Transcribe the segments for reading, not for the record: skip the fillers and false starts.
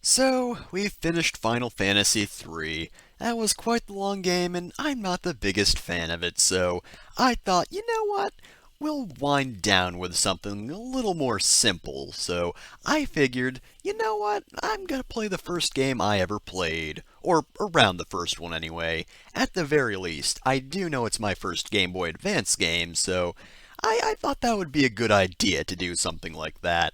So, we finished Final Fantasy III. That was quite the long game, and I'm not the biggest fan of it, so I thought, you know what? We'll wind down with something a little more simple. So, I figured, you know what? I'm gonna play the first game I ever played. Or around the first one, anyway. At the very least, I do know it's my first Game Boy Advance game, so I thought that would be a good idea to do something like that.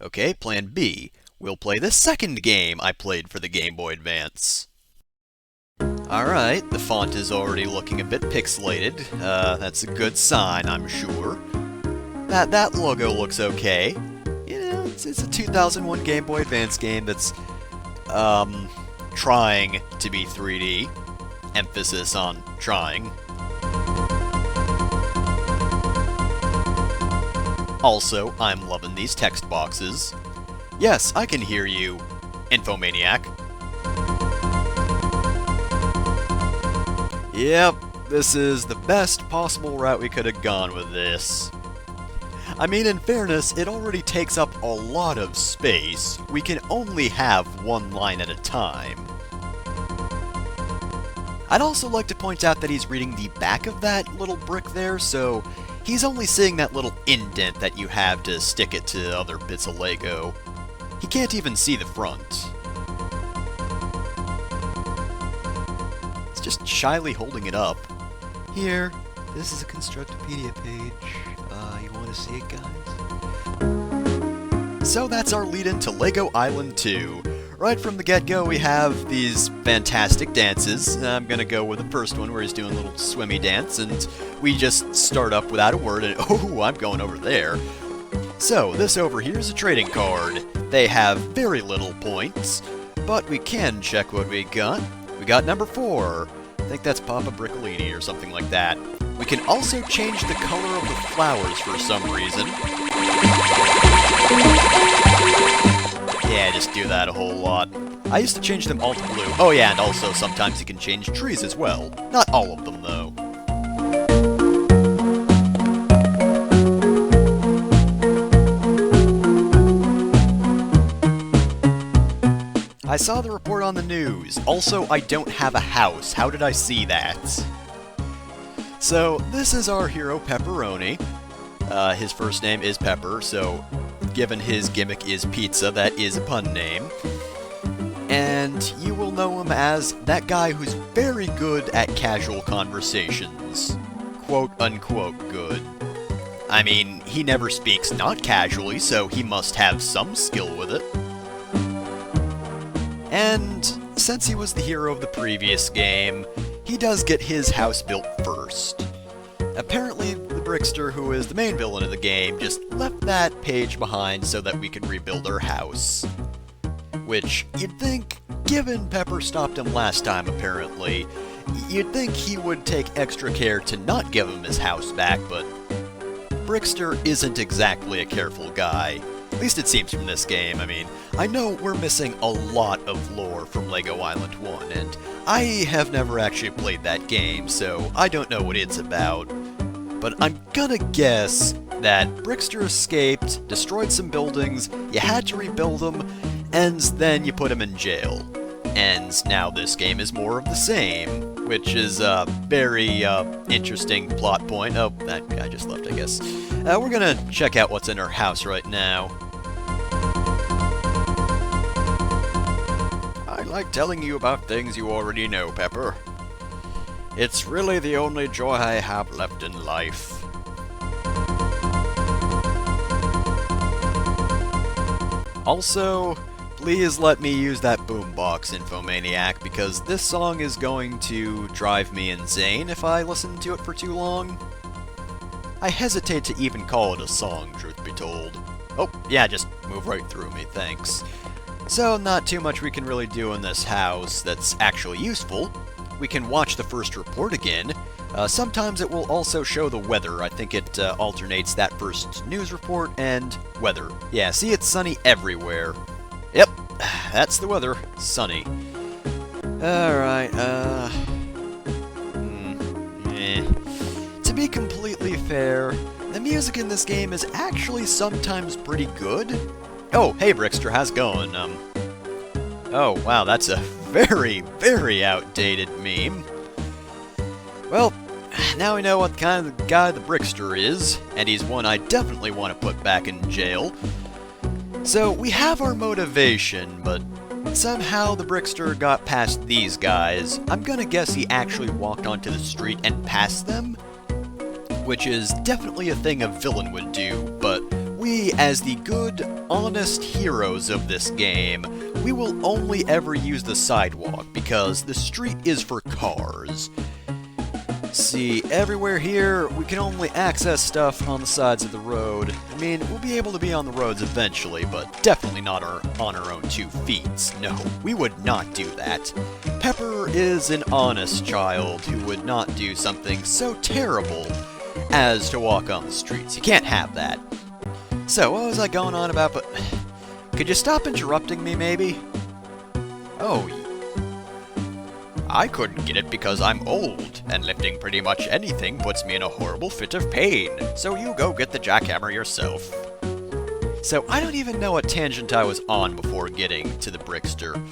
Okay, plan B. We'll play the second game I played for the Game Boy Advance. Alright, the font is already looking a bit pixelated. That's a good sign, I'm sure. That logo looks okay. You know, it's a 2001 Game Boy Advance game that's, trying to be 3D. Emphasis on trying. Also, I'm loving these text boxes. Yes, I can hear you, Infomaniac. Yep, this is the best possible route we could have gone with this. I mean, in fairness, it already takes up a lot of space. We can only have one line at a time. I'd also like to point out that he's reading the back of that little brick there, so he's only seeing that little indent that you have to stick it to other bits of Lego. He can't even see the front. It's just shyly holding it up. Here, this is a Constructopedia page. You want to see it, guys? So that's our lead into Lego Island 2. Right from the get-go, we have these fantastic dances. I'm gonna go with the first one where he's doing a little swimmy dance, and we just start up without a word, and oh, I'm going over there. So, this over here is a trading card. They have very little points, but we can check what we got. We got number 4. I think that's Papa Briccolini or something like that. We can also change the color of the flowers for some reason. Yeah, just do that a whole lot. I used to change them all to blue. Oh yeah, and also sometimes you can change trees as well. Not all of them, though. I saw the report on the news. Also, I don't have a house. How did I see that? So, this is our hero, Pepperoni. His first name is Pepper, so given his gimmick is pizza, that is a pun name. And you will know him as that guy who's very good at casual conversations. Quote-unquote good. I mean, he never speaks not casually, so he must have some skill with it. And since he was the hero of the previous game, he does get his house built first. Apparently, the Brickster, who is the main villain of the game, just left that page behind so that we could rebuild our house. Which, you'd think, given Pepper stopped him last time apparently, you'd think he would take extra care to not give him his house back, but Brickster isn't exactly a careful guy. At least it seems from this game. I mean, I know we're missing a lot of lore from Lego Island 1, and I have never actually played that game, so I don't know what it's about. But I'm gonna guess that Brickster escaped, destroyed some buildings, you had to rebuild them, and then you put him in jail. And now this game is more of the same, which is a very interesting plot point. Oh, that guy just left, I guess. We're gonna check out what's in our house right now. I like telling you about things you already know, Pepper. It's really the only joy I have left in life. Also, please let me use that boombox, Infomaniac, because this song is going to drive me insane if I listen to it for too long. I hesitate to even call it a song, truth be told. Oh, yeah, just move right through me, thanks. So, not too much we can really do in this house that's actually useful. We can watch the first report again. Sometimes it will also show the weather. I think it alternates that first news report and weather. Yeah, see, it's sunny everywhere. Yep, that's the weather. Sunny. Alright, To be completely fair, the music in this game is actually sometimes pretty good. Oh, hey Brickster, how's it going? Oh, wow, that's a very, very outdated meme. Well, now we know what kind of guy the Brickster is, and he's one I definitely want to put back in jail. So, we have our motivation, but somehow the Brickster got past these guys. I'm gonna guess he actually walked onto the street and passed them, which is definitely a thing a villain would do, but we, as the good, honest heroes of this game, we will only ever use the sidewalk, because the street is for cars. See, everywhere here, we can only access stuff on the sides of the road. I mean, we'll be able to be on the roads eventually, but definitely not on our own 2 feet. No, we would not do that. Pepper is an honest child who would not do something so terrible as to walk on the streets. You can't have that. So, what was I going on about, but... Could you stop interrupting me, maybe? Oh, I couldn't get it because I'm old, and lifting pretty much anything puts me in a horrible fit of pain, so you go get the jackhammer yourself. So, I don't even know what tangent I was on before getting to the Brickster.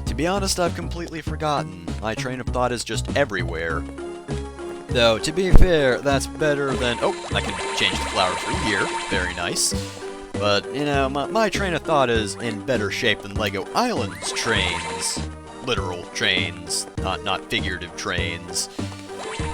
To be honest, I've completely forgotten. My train of thought is just everywhere. Though, to be fair, that's better than... Oh, I can change the flower through here. Very nice. But, you know, my train of thought is in better shape than Lego Island's trains. Literal trains, not figurative trains.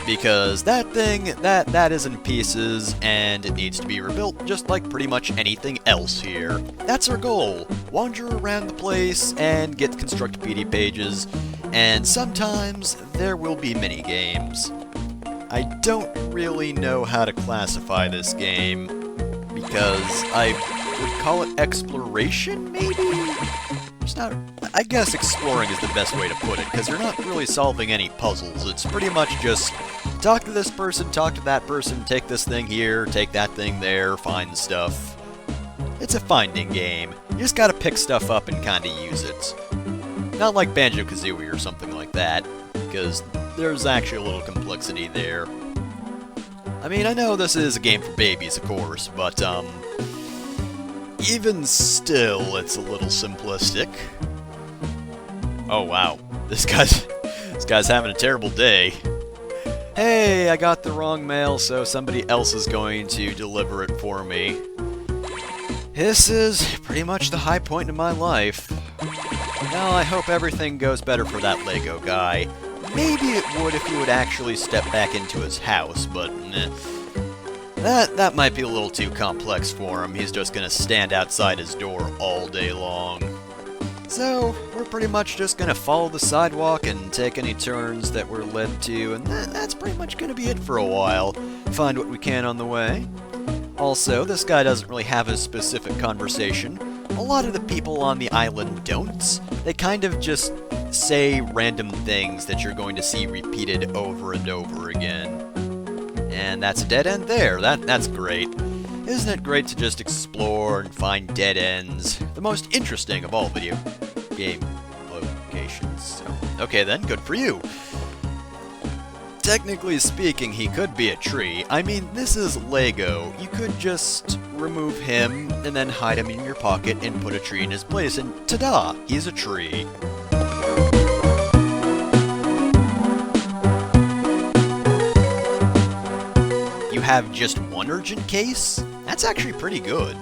Because that thing, that is in pieces, and it needs to be rebuilt just like pretty much anything else here. That's our goal. Wander around the place and get construct PD pages, and sometimes there will be mini-games. I don't really know how to classify this game, because I would call it exploration, maybe? It's not... I guess exploring is the best way to put it, because you're not really solving any puzzles. It's pretty much just talk to this person, talk to that person, take this thing here, take that thing there, find stuff. It's a finding game. You just gotta pick stuff up and kinda use it. Not like Banjo-Kazooie or something like that, because there's actually a little complexity there. I mean, I know this is a game for babies, of course, but, even still, it's a little simplistic. Oh, wow. This guy's having a terrible day. Hey, I got the wrong mail, so somebody else is going to deliver it for me. This is pretty much the high point in my life. Well, I hope everything goes better for that Lego guy. Maybe it would if he would actually step back into his house, but meh. That might be a little too complex for him. He's just gonna stand outside his door all day long. So, we're pretty much just gonna follow the sidewalk and take any turns that we're led to, and that's pretty much gonna be it for a while. Find what we can on the way. Also, this guy doesn't really have a specific conversation. A lot of the people on the island don't. They kind of just say random things that you're going to see repeated over and over again. And that's a dead end there. That's great. Isn't it great to just explore and find dead ends? The most interesting of all video game locations. So, okay then, good for you. Technically speaking, he could be a tree. I mean, this is Lego. You could just remove him and then hide him in your pocket and put a tree in his place, and ta-da! He's a tree. You have just one urgent case? That's actually pretty good.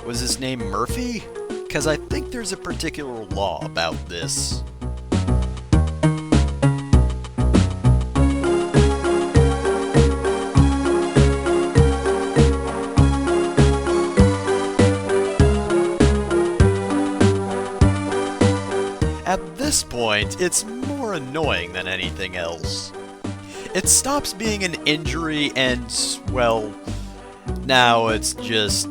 Was his name Murphy? Because I think there's a particular law about this. At this point, it's more annoying than anything else. It stops being an injury and, well, now it's just...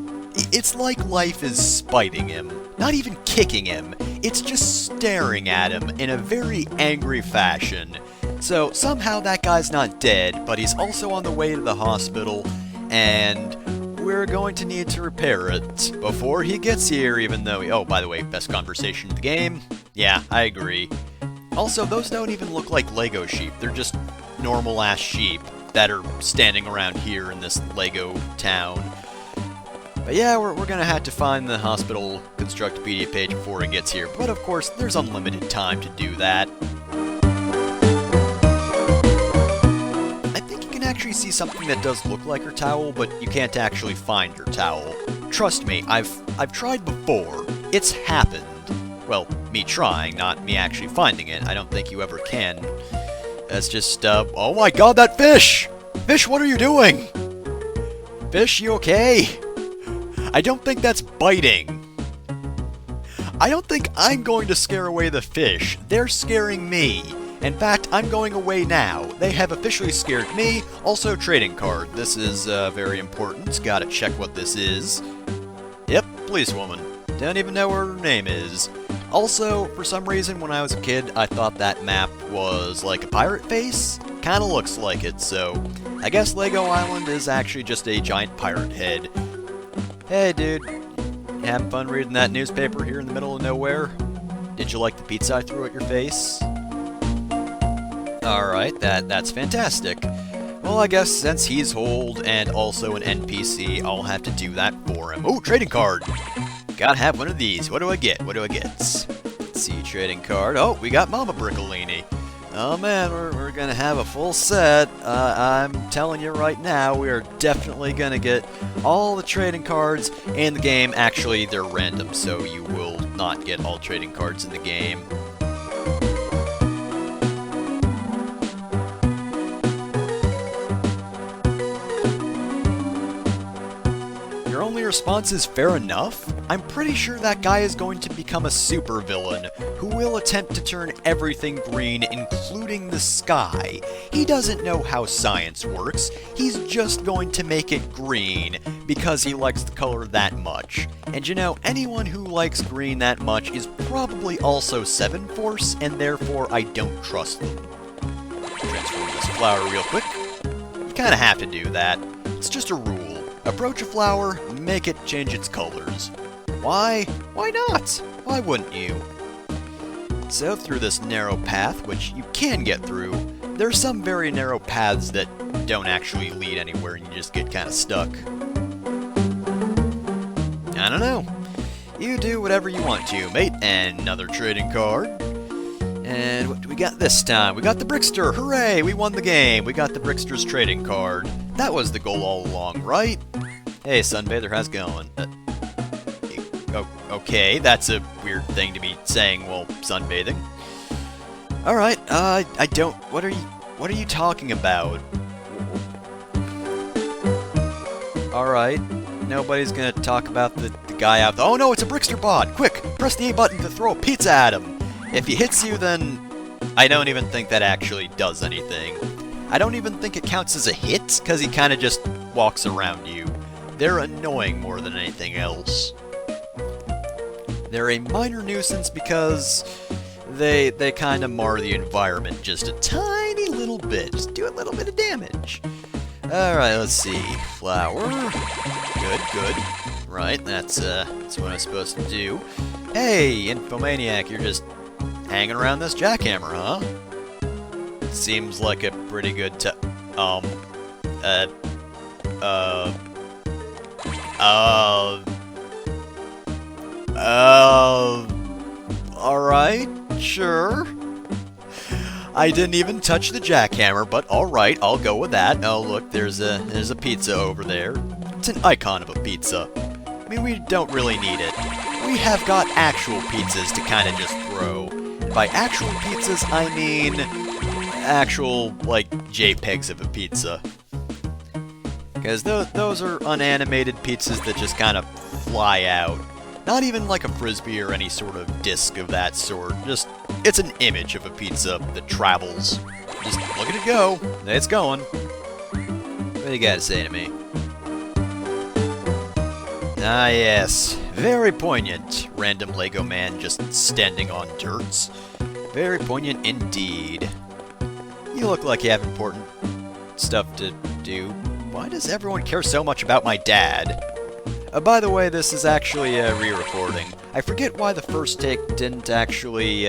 It's like life is spiting him. Not even kicking him. It's just staring at him in a very angry fashion. So somehow that guy's not dead, but he's also on the way to the hospital, and we're going to need to repair it before he gets here, even though oh, by the way, best conversation in the game? Yeah, I agree. Also, those don't even look like Lego sheep. They're just normal-ass sheep that are standing around here in this Lego town. But yeah, we're gonna have to find the hospital Constructopedia page before it gets here. But of course, there's unlimited time to do that. I think you can actually see something that does look like her towel, but you can't actually find her towel. Trust me, I've tried before. It's happened. Well, me trying, not me actually finding it. I don't think you ever can. That's just, oh my god, that fish! Fish, what are you doing? Fish, you okay? I don't think that's biting. I don't think I'm going to scare away the fish. They're scaring me. In fact, I'm going away now. They have officially scared me. Also, trading card. This is, very important. Gotta check what this is. Yep, policewoman. Don't even know what her name is. Also, for some reason, when I was a kid, I thought that map was like a pirate face. Kinda looks like it, so I guess Lego Island is actually just a giant pirate head. Hey, dude. You having fun reading that newspaper here in the middle of nowhere? Did you like the pizza I threw at your face? Alright, that's fantastic. Well, I guess since he's old and also an NPC, I'll have to do that for him. Oh, trading card! Gotta have one of these. What do I get? What do I get? Let's see, trading card. Oh, we got Mama Briccolini. Oh man, we're gonna have a full set. I'm telling you right now, we are definitely gonna get all the trading cards in the game. Actually, they're random, so you will not get all trading cards in the game. Your only response is fair enough? I'm pretty sure that guy is going to become a supervillain who will attempt to turn everything green, including the sky. He doesn't know how science works. He's just going to make it green because he likes the color that much. And you know, anyone who likes green that much is probably also 7 Force, and therefore I don't trust them. Transform this flower real quick. You kinda have to do that. It's just a rule. Approach a flower, make it change its colors. Why? Why not? Why wouldn't you? So through this narrow path, which you can get through, there are some very narrow paths that don't actually lead anywhere and you just get kind of stuck. I don't know. You do whatever you want to, mate. And another trading card. And what do we got this time? We got the Brickster! Hooray! We won the game! We got the Brickster's trading card. That was the goal all along, right? Hey, Sunbather, how's it going? Okay, that's a weird thing to be saying while sunbathing. Alright, I don't... What are you talking about? Alright, nobody's gonna talk about the guy out there. Oh no, it's a Brickster bot! Quick, press the A button to throw a pizza at him! If he hits you, then I don't even think that actually does anything. I don't even think it counts as a hit, because he kind of just walks around you. They're annoying more than anything else. They're a minor nuisance because they kind of mar the environment just a tiny little bit. Just do a little bit of damage. Alright, let's see. Flower. Good. Right, that's what I'm supposed to do. Hey, Infomaniac, you're just hanging around this jackhammer, huh? Seems like a pretty good alright, sure. I didn't even touch the jackhammer, but alright, I'll go with that. Oh, look, there's a pizza over there. It's an icon of a pizza. I mean, we don't really need it. We have got actual pizzas to kind of just throw. And by actual pizzas, I mean actual, like, JPEGs of a pizza. Because those are unanimated pizzas that just kind of fly out. Not even like a frisbee or any sort of disc of that sort. Just, it's an image of a pizza that travels. Just look at it go. It's going. What do you got to say to me? Ah, yes. Very poignant. Random Lego man just standing on dirts. Very poignant indeed. You look like you have important stuff to do. Why does everyone care so much about my dad? By the way, this is actually a re-recording. I forget why the first take didn't actually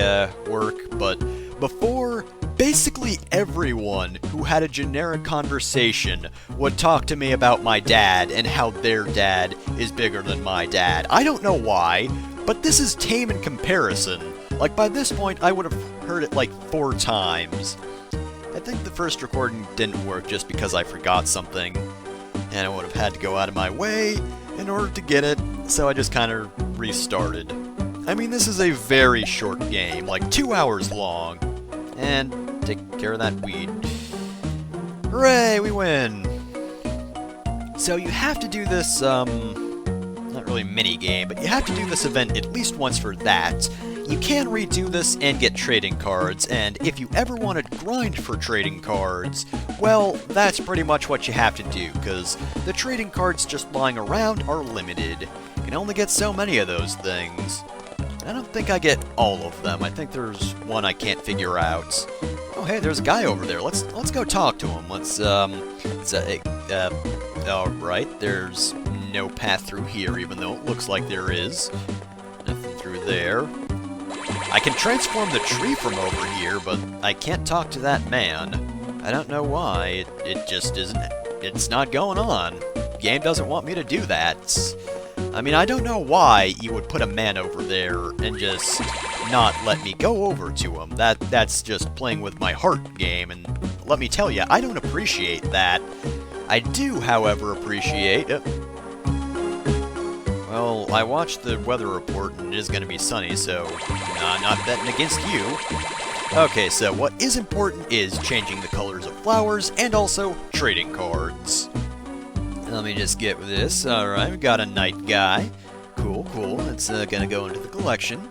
work, but before, basically everyone who had a generic conversation would talk to me about my dad and how their dad is bigger than my dad. I don't know why, but this is tame in comparison. Like, by this point, I would have heard it like 4 times. I think the first recording didn't work just because I forgot something, and I would have had to go out of my way in order to get it, so I just kind of restarted. I mean, this is a very short game, like 2 hours long, and take care of that weed. Hooray, we win! So you have to do this, not really mini-game, but you have to do this event at least once for that. You can redo this and get trading cards, and if you ever want to grind for trading cards, well, that's pretty much what you have to do, because the trading cards just lying around are limited. You can only get so many of those things. I don't think I get all of them. I think there's one I can't figure out. Oh, hey, there's a guy over there. Let's go talk to him. Alright, there's no path through here, even though it looks like there is. Nothing through there. I can transform the tree from over here, but I can't talk to that man. I don't know why. It just isn't... It's not going on. The game doesn't want me to do that. I mean, I don't know why you would put a man over there and just not let me go over to him. That's just playing with my heart game, and let me tell you, I don't appreciate that. I do, however, appreciate... Well, I watched the weather report and it is going to be sunny, so not betting against you. Okay, so what is important is changing the colors of flowers and also trading cards. Let me just get with this. Alright, we got a night guy. Cool, cool. It's going to go into the collection.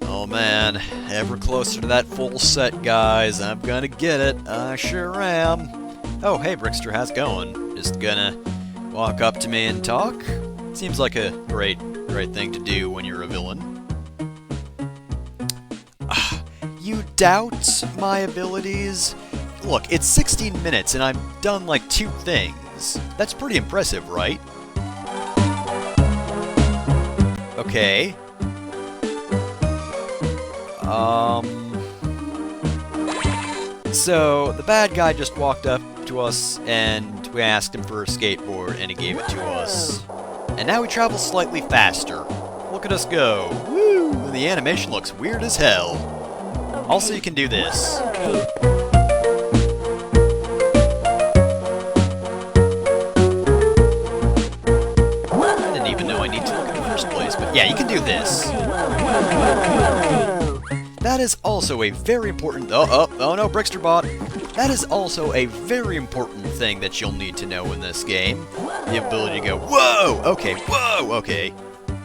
Oh man, ever closer to that full set, guys. I'm going to get it. I sure am. Oh, hey, Brickster, how's it going? Just gonna walk up to me and talk? Seems like a great thing to do when you're a villain. You doubt my abilities? Look, it's 16 minutes and I've done like 2 things. That's pretty impressive, right? Okay. So, the bad guy just walked up to us and we asked him for a skateboard and he gave it to us. And now we travel slightly faster. Look at us go. Woo! The animation looks weird as hell. Also, you can do this. I didn't even know I need to look in the first place, but yeah, you can do this. That is also a very important... Oh no, Brickster bot. That is also a very important thing that you'll need to know in this game. The ability to go, whoa! Okay, whoa! Okay.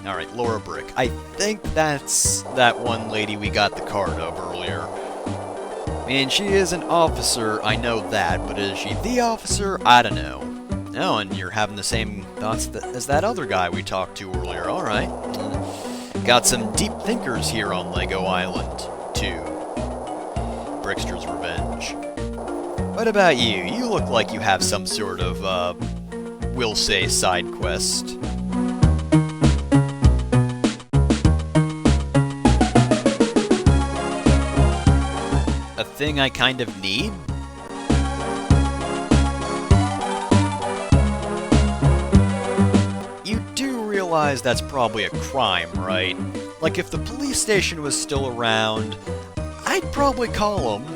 Alright, Laura Brick. I think that's that one lady we got the card of earlier. I mean, she is an officer, I know that, but is she the officer? I don't know. Oh, and you're having the same thoughts as that other guy we talked to earlier. Alright. Got some deep thinkers here on Lego Island, too. Brickster's Revenge. What about you? You look like you have some sort of, we'll say, side quest. A thing I kind of need? You do realize that's probably a crime, right? Like, if the police station was still around, I'd probably call them.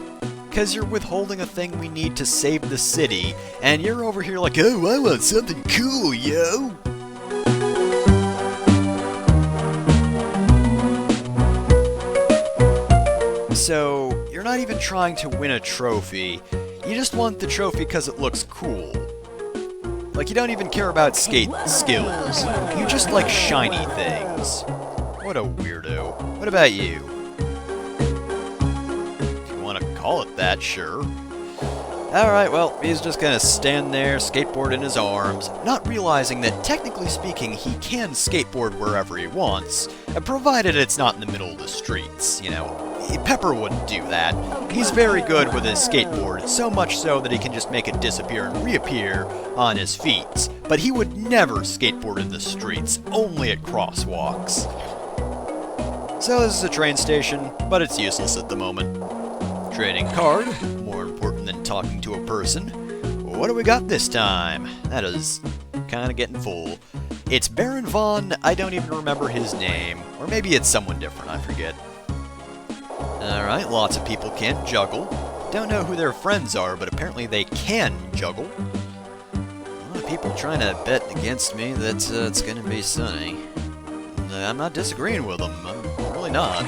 Because you're withholding a thing we need to save the city, and you're over here like, oh, I want something cool, yo! So, you're not even trying to win a trophy, you just want the trophy because it looks cool. Like, you don't even care about skate skills, you just like shiny things. What a weirdo. What about you? Call it that, sure. Alright, well, he's just gonna stand there, skateboard in his arms, not realizing that technically speaking he can skateboard wherever he wants, provided it's not in the middle of the streets, you know. Pepper wouldn't do that. He's very good with his skateboard, so much so that he can just make it disappear and reappear on his feet. But he would never skateboard in the streets, only at crosswalks. So this is a train station, but it's useless at the moment. Trading card, more important than talking to a person. What do we got this time? That is kinda getting full. It's Baron Von, I don't even remember his name. Or maybe it's someone different, I forget. Alright, lots of people can't juggle. Don't know who their friends are, but apparently they can juggle. A lot of people trying to bet against me that it's gonna be sunny. I'm not disagreeing with them, I'm really not.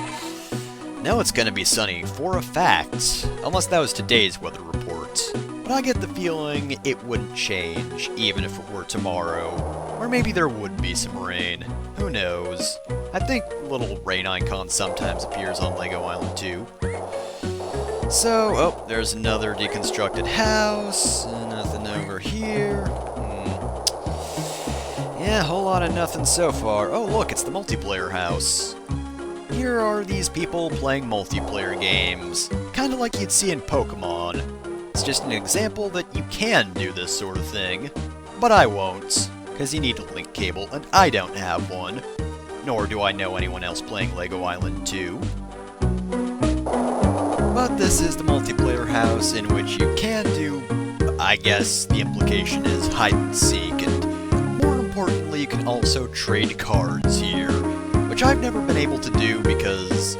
No, it's gonna be sunny, for a fact. Unless that was today's weather report. But I get the feeling it wouldn't change, even if it were tomorrow. Or maybe there would be some rain. Who knows? I think a little rain icon sometimes appears on Lego Island 2. So, oh, there's another deconstructed house. Nothing over here. Yeah, a whole lot of nothing so far. Oh, look, it's the multiplayer house. Here are these people playing multiplayer games, kinda like you'd see in Pokemon. It's just an example that you can do this sort of thing, but I won't, because you need a link cable, and I don't have one. Nor do I know anyone else playing Lego Island 2. But this is the multiplayer house in which you can do, I guess the implication is hide and seek, and more importantly, you can also trade cards here. Which I've never been able to do because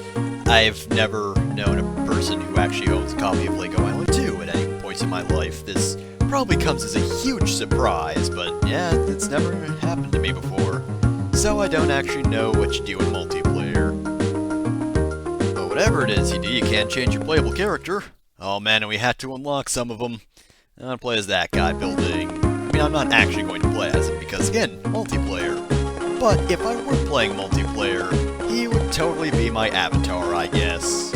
I've never known a person who actually owns a copy of Lego Island 2 at any point in my life. This probably comes as a huge surprise, but yeah, it's never happened to me before. So I don't actually know what you do in multiplayer. But whatever it is you do, you can't change your playable character. Oh man, and we had to unlock some of them. I'm gonna play as that guy building. I mean, I'm not actually going to play as him because, again, multiplayer. But if I were playing multiplayer, he would totally be my avatar, I guess.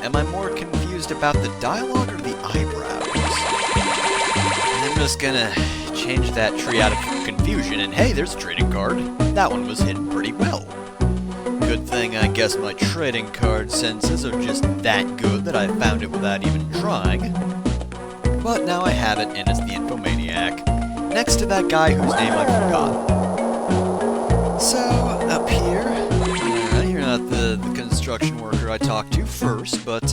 Am I more confused about the dialogue or the eyebrows? I'm just gonna change that tree out of confusion, and hey, there's a trading card. That one was hidden pretty well. Good thing I guess my trading card senses are just that good that I found it without even trying. But now I have it, and it's the Infomaniac, next to that guy whose name I forgot. So, up here, you're not the construction worker I talked to first, but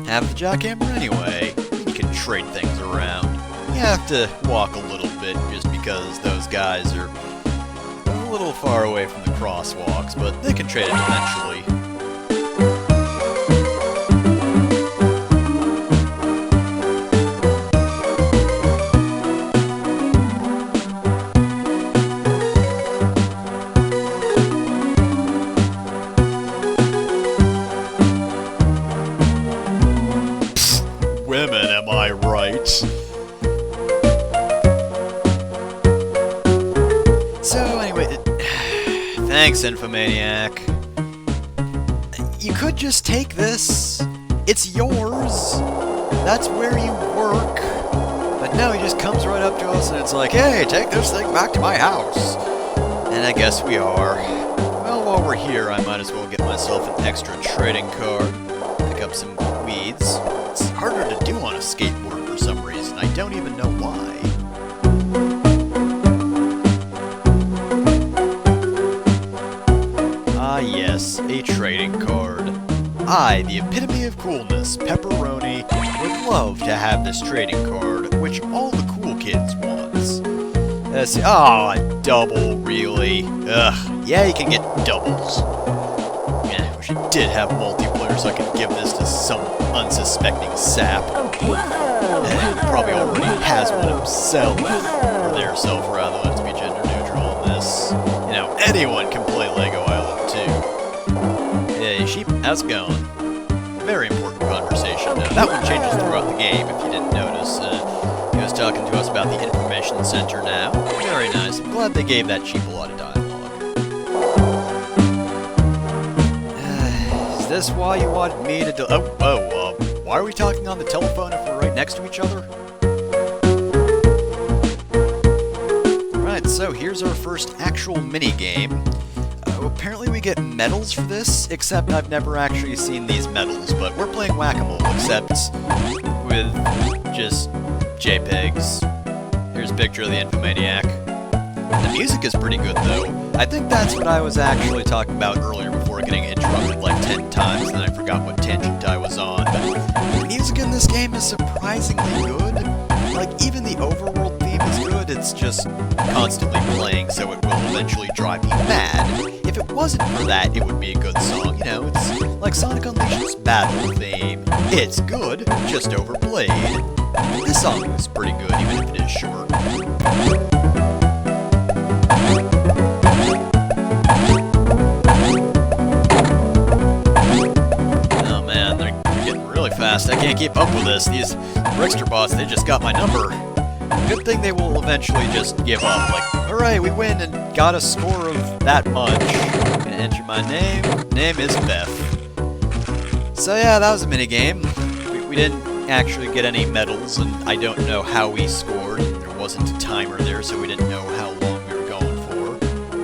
have the jackhammer anyway. You can trade things around. You have to walk a little bit just because those guys are a little far away from the crosswalks, but they can trade it eventually. Women, am I right? So, anyway, thanks, Infomaniac. You could just take this. It's yours. That's where you work. But no, he just comes right up to us and it's like, hey, take this thing back to my house. And I guess we are. Well, while we're here, I might as well get myself an extra trading card. Pick up some weeds. It's harder to do on a skateboard for some reason. I don't even know why. Ah yes, a trading card. I, the epitome of coolness, Pepperoni, would love to have this trading card, which all the cool kids want. Oh, a double, really? Ugh, yeah, you can get doubles. Yeah, I wish I did have multiplayer so I could give this to some unsuspecting sap. He probably already has one himself, or their self rather, let's be gender neutral on this. You know, anyone can play Lego Island 2. Hey, sheep, how's it going? Very important conversation. That one changes throughout the game, if you didn't notice. He was talking to us about the information center now. Very nice. I'm glad they gave that sheep a lot of dialogue. Is this why you wanted me to why are we talking on the telephone if we're right next to each other? Alright, so here's our first actual mini-game. Apparently we get medals for this, except I've never actually seen these medals, but we're playing Whack-A-Mole, except with just JPEGs. Here's a picture of the Infomaniac. The music is pretty good, though. I think that's what I was actually talking about earlier before getting interrupted like 10 times, and then I forgot what tangent I was on. But the music in this game is surprisingly good. Like, even the overworld theme is good, it's just constantly playing, so it will eventually drive me mad. If it wasn't for that, it would be a good song, you know, it's like Sonic Unleashed's battle theme. It's good, just overplayed. This song is pretty good, even if it is short. Oh man, they're getting really fast. I can't keep up with this. These Brickster bots, they just got my number. Good thing they will eventually just give up. Like, alright, we win and got a score of that much. I'm gonna enter my name. Name is Beth. So yeah, that was a minigame. We didn't actually get any medals, and I don't know how we scored. There wasn't a timer there, so we didn't know how long we were going for.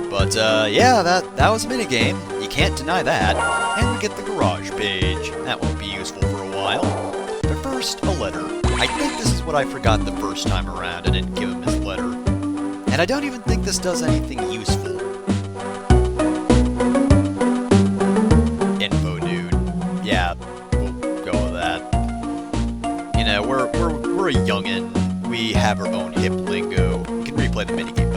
But yeah, that was a minigame. You can't deny that. And we get the garage page. That won't be useful for a while. But first, a letter. I think this is what I forgot the first time around. I didn't give him his letter. And I don't even think this does anything useful. Info dude. Yeah, we'll go with that. You know, we're a youngin'. We have our own hip lingo. We can replay the minigame.